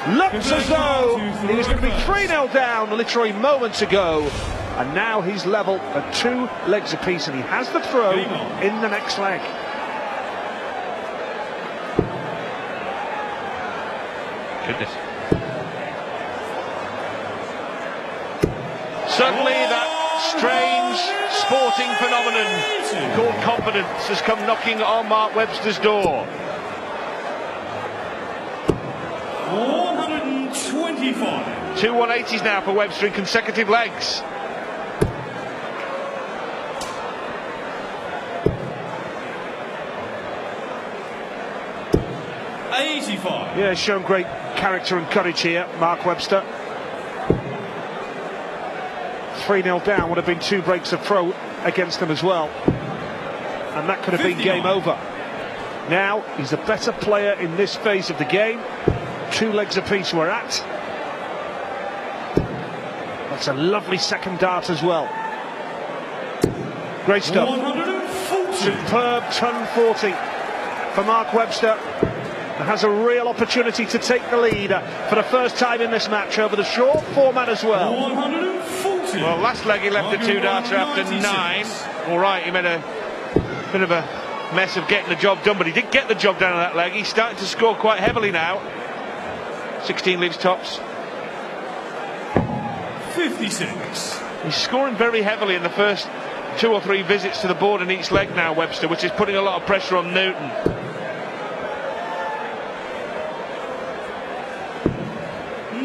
Looks as though he was going to be 3-0 down literally moments ago, and now he's level at 2 legs apiece, and he has the throw in the next leg. Goodness. Suddenly that strange sporting phenomenon called confidence has come knocking on Mark Webster's door. 125. 2 180s now for Webster in consecutive legs. Yeah, he's shown great character and courage here, Mark Webster. 3-0 down would have been 2 breaks of throw against him as well, and that could have been game over. Now he's a better player in this phase of the game. 2 legs apiece we're at. That's a lovely second dart as well. Great stuff. 140. Superb turn 40 for Mark Webster, and has a real opportunity to take the lead for the first time in this match over the short format as well. 140. Well, last leg he left a 2-darter after 9. All right, he made a bit of a mess of getting the job done, but he did get the job done on that leg. He's starting to score quite heavily now. 16 leads tops. 56. He's scoring very heavily in the first 2 or 3 visits to the board in each leg now, Webster, which is putting a lot of pressure on Newton.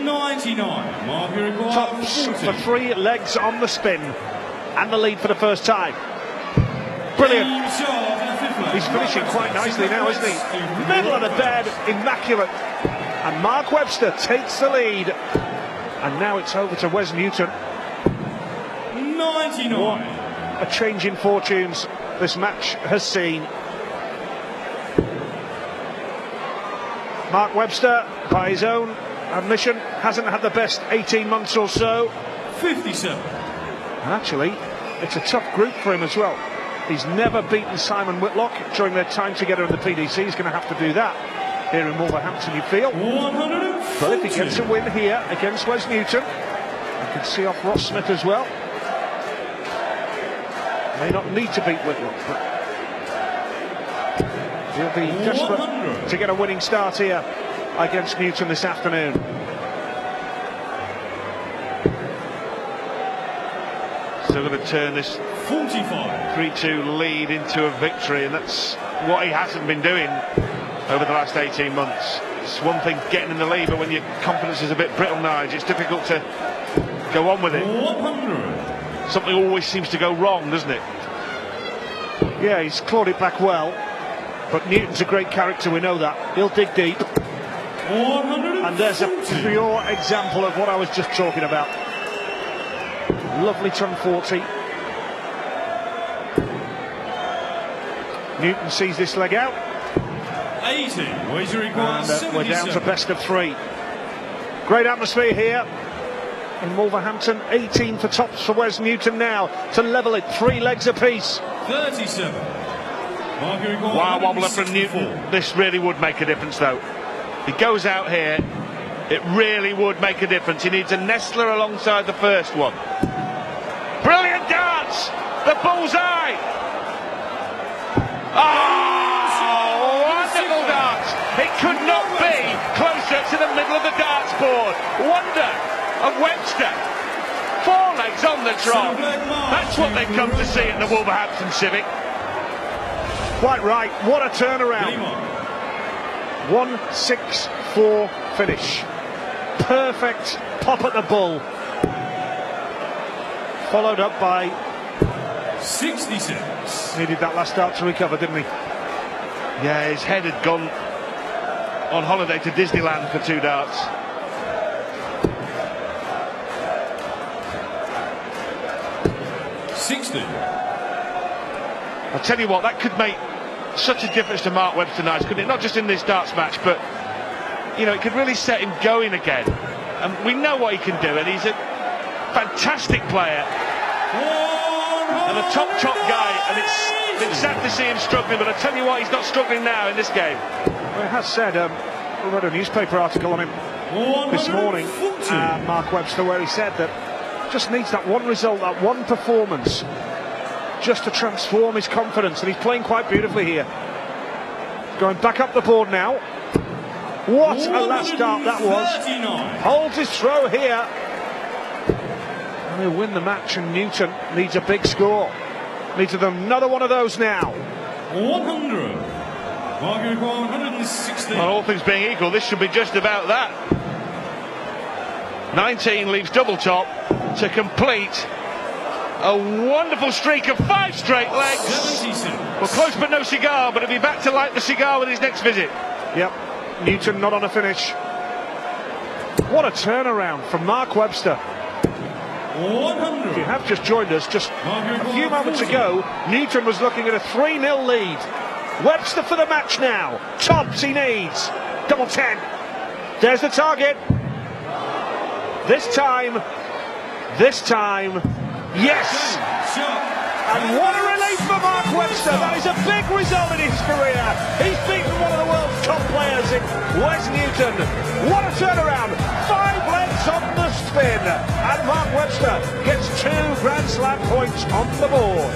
99. Mark, you require Tops 40. for 3 legs on the spin, and the lead for the first time. Brilliant. He's finishing quite nicely now, isn't he? Middle of the bed, immaculate. And Mark Webster takes the lead. And now it's over to Wes Newton. 99. What a change in fortunes this match has seen. Mark Webster, by his own admission, hasn't had the best 18 months or so. 57. And actually, it's a tough group for him as well. He's never beaten Simon Whitlock during their time together in the PDC. He's going to have to do that here in Wolverhampton, you feel. 140. But if he gets a win here against Wes Newton, he can see off Ross Smith as well. May not need to beat Whitlock, but he'll be desperate 100. to get a winning start here against Newton this afternoon. Still going to turn this 45. 3-2 lead into a victory, and that's what he hasn't been doing over the last 18 months. It's one thing getting in the lead, but when your confidence is a bit brittle, Nige, it's difficult to go on with it. 100. Something always seems to go wrong, doesn't it? Yeah, he's clawed it back well, but Newton's a great character, we know that. He'll dig deep. 140. And there's a pure example of what I was just talking about. Lovely turn 40. Newton sees this leg out. 80. Wager requires And we're down to 77. best of 3. Great atmosphere here in Wolverhampton. 18 for tops for Wes Newton now to level it 3 legs apiece. 37. Mark, you require Wow, wobbler from 164. Newton. This really would make a difference, though. He goes out here, it really would make a difference. He needs a nestler alongside the first one. Brilliant darts! The bullseye! Oh, wonderful darts! It could not be closer to the middle of the darts board. Wonder of Webster. 4 legs on the trot. That's what they've come to see at the Wolverhampton Civic. Quite right, what a turnaround. 1-6-4 finish. Perfect pop at the bull. Followed up by 66. needed that last start to recover, didn't he? Yeah, his head had gone on holiday to Disneyland for 2 darts. I'll tell you what, that could make such a difference to Mark Webster tonight, couldn't it? Not just in this darts match, but you know, it could really set him going again. And we know what he can do, and he's a fantastic player and a top guy, and it's sad to see him struggling, but I tell you what, he's not struggling now in this game. Well, it has said, I read a newspaper article on him this morning, Mark Webster, where he said that just needs that one result, that one performance, just to transform his confidence, and he's playing quite beautifully here. Going back up the board now. What a last start that was. Holds his throw here. And he'll win the match, and Newton needs a big score. Needs another one of those now. 100. 160. Well, all things being equal, this should be just about that. 19 leaves double top to complete a wonderful streak of 5 straight legs. 76. Well, close but no cigar, but he'll be back to light the cigar with his next visit. Yep, Newton not on a finish. What a turnaround from Mark Webster. 100. If you have just joined us, just a few moments ago, Newton was looking at a 3-0 lead. Webster for the match now. Tops he needs. Double 10. There's the target. This time, yes! And what a relief for Mark Webster. That is a big result in his career. He's beaten one of the world's top players in Wes Newton. What a turnaround. 5 legs on the spin. And Mark Webster gets 2 Grand Slam points on the board.